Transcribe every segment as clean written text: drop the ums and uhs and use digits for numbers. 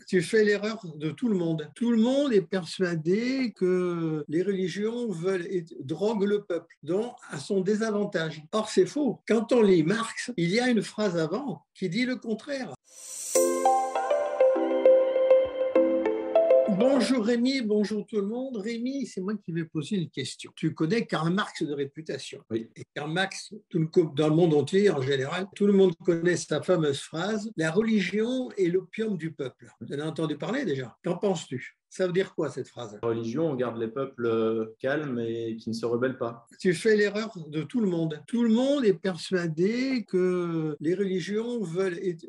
Tu fais l'erreur de tout le monde. Tout le monde est persuadé que les religions droguent le peuple, donc à son désavantage. Or, c'est faux. Quand on lit Marx, il y a une phrase avant qui dit le contraire. Bonjour Rémi, bonjour tout le monde. Rémi, c'est moi qui vais poser une question. Tu connais Karl Marx de réputation. Oui. Et Karl Marx, dans le monde entier en général, tout le monde connaît sa fameuse phrase « La religion est l'opium du peuple ». Vous en avez entendu parler déjà. Qu'en penses-tu ? Ça veut dire quoi cette phrase ? La religion, on garde les peuples calmes et qui ne se rebellent pas. Tu fais l'erreur de tout le monde. Tout le monde est persuadé que les religions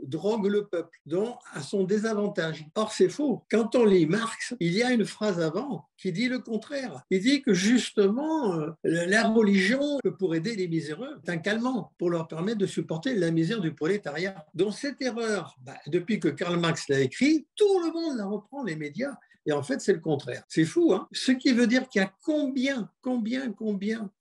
droguent le peuple, donc à son désavantage. Or, c'est faux. Quand on lit Marx, il y a une phrase avant qui dit le contraire. Il dit que justement, la religion, pour aider les miséreux, est un calmant pour leur permettre de supporter la misère du prolétariat. Donc cette erreur, depuis que Karl Marx l'a écrit, tout le monde la reprend, les médias. Et en fait, c'est le contraire. C'est fou, hein ? Ce qui veut dire qu'il y a combien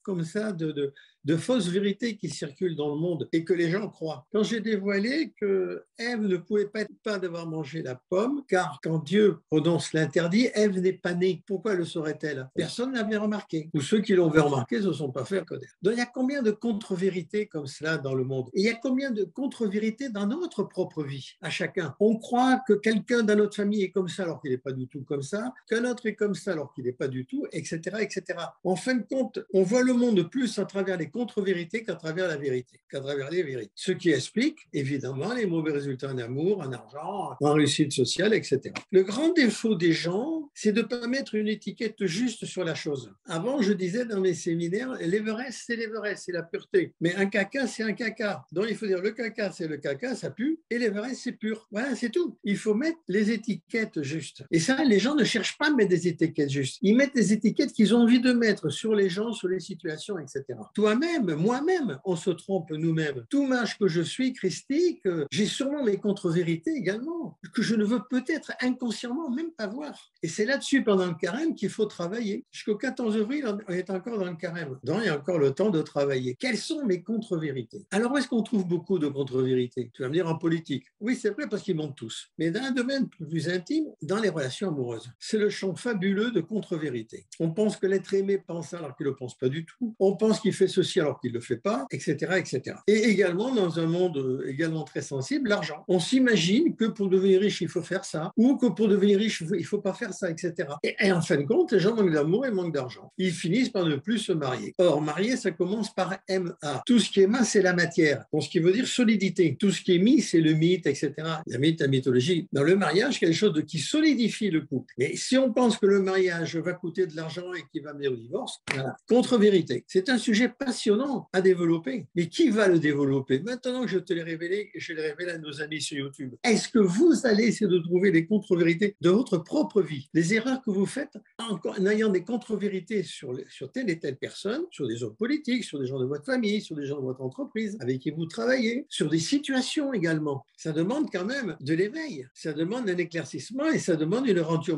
comme ça de fausses vérités qui circulent dans le monde et que les gens croient. Quand j'ai dévoilé que Ève ne pouvait pas devoir manger la pomme, car quand Dieu prononce l'interdit, Ève n'est pas née. Pourquoi le saurait-elle ? Personne n'avait remarqué. Ou ceux qui l'ont remarqué ne se sont pas fait reconnaître. Donc il y a combien de contre-vérités comme cela dans le monde ? Et il y a combien de contre-vérités dans notre propre vie, à chacun ? On croit que quelqu'un dans notre famille est comme ça alors qu'il n'est pas du tout comme ça, qu'un autre est comme ça alors qu'il n'est pas du tout, etc., etc. En fin de compte, on voit le monde plus à travers les contre-vérités qu'à travers la vérité, qu'à travers les vérités. Ce qui explique, évidemment, les mauvais résultats en amour, en argent, en réussite sociale, etc. Le grand défaut des gens, c'est de ne pas mettre une étiquette juste sur la chose. Avant, je disais dans mes séminaires, l'Everest, c'est la pureté. Mais un caca, c'est un caca. Donc, il faut dire le caca, c'est le caca, ça pue, et l'Everest, c'est pur. Voilà, c'est tout. Il faut mettre les étiquettes justes. Et ça, les gens ne cherchent pas à mettre des étiquettes justes. Ils mettent des étiquettes qu'ils ont envie de mettre sur les gens, sur les situations, etc. Toi-même, moi-même, on se trompe nous-mêmes. Tout mage que je suis, christique, j'ai sûrement mes contre-vérités également, que je ne veux peut-être inconsciemment même pas voir. Et c'est là-dessus, pendant le carême, qu'il faut travailler. Jusqu'au 14 avril, on est encore dans le carême. Donc, il y a encore le temps de travailler. Quelles sont mes contre-vérités ? Alors, où est-ce qu'on trouve beaucoup de contre-vérités ? Tu vas me dire en politique. Oui, c'est vrai, parce qu'ils montent tous. Mais dans un domaine plus intime, dans les relations amoureuses, c'est le champ fabuleux de contre-vérité. On pense que l'être aimé pense ça alors qu'il ne le pense pas du tout. On pense qu'il fait ceci alors qu'il ne le fait pas, etc., etc. Et également, dans un monde également très sensible, l'argent. On s'imagine que pour devenir riche, il faut faire ça, ou que pour devenir riche, il ne faut pas faire ça, etc. Et en fin de compte, les gens manquent d'amour et manquent d'argent. Ils finissent par ne plus se marier. Or, marier, ça commence par MA. Tout ce qui est main, c'est la matière. Donc, ce qui veut dire solidité. Tout ce qui est mis, c'est le mythe, etc. La mythe, la mythologie. Dans le mariage, quelque chose qui solidifie le couple. Mais si on pense que le mariage va coûter de l'argent et qu'il va mener au divorce, voilà. Contre-vérité. C'est un sujet passionnant à développer. Mais qui va le développer ? Maintenant que je te l'ai révélé, je l'ai révélé à nos amis sur YouTube. Est-ce que vous allez essayer de trouver les contre-vérités de votre propre vie ? Les erreurs que vous faites en ayant des contre-vérités sur telle et telle personne, sur des hommes politiques, sur des gens de votre famille, sur des gens de votre entreprise avec qui vous travaillez, sur des situations également. Ça demande quand même de l'éveil. Ça demande un éclaircissement et ça demande une radio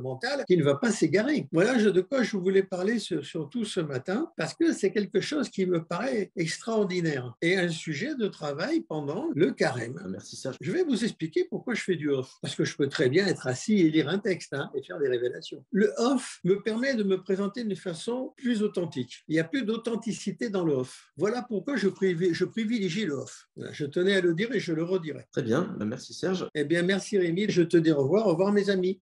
mentale qui ne va pas s'égarer. Voilà de quoi je voulais parler surtout ce matin, parce que c'est quelque chose qui me paraît extraordinaire et un sujet de travail pendant le carême. Merci Serge. Je vais vous expliquer pourquoi je fais du off. Parce que je peux très bien être assis et lire un texte et faire des révélations. Le off me permet de me présenter d'une façon plus authentique. Il n'y a plus d'authenticité dans le off. Voilà pourquoi je privilégie le off. Voilà, je tenais à le dire et je le redirai. Très bien, merci Serge. Eh bien, merci Rémi. Je te dis au revoir mes amis.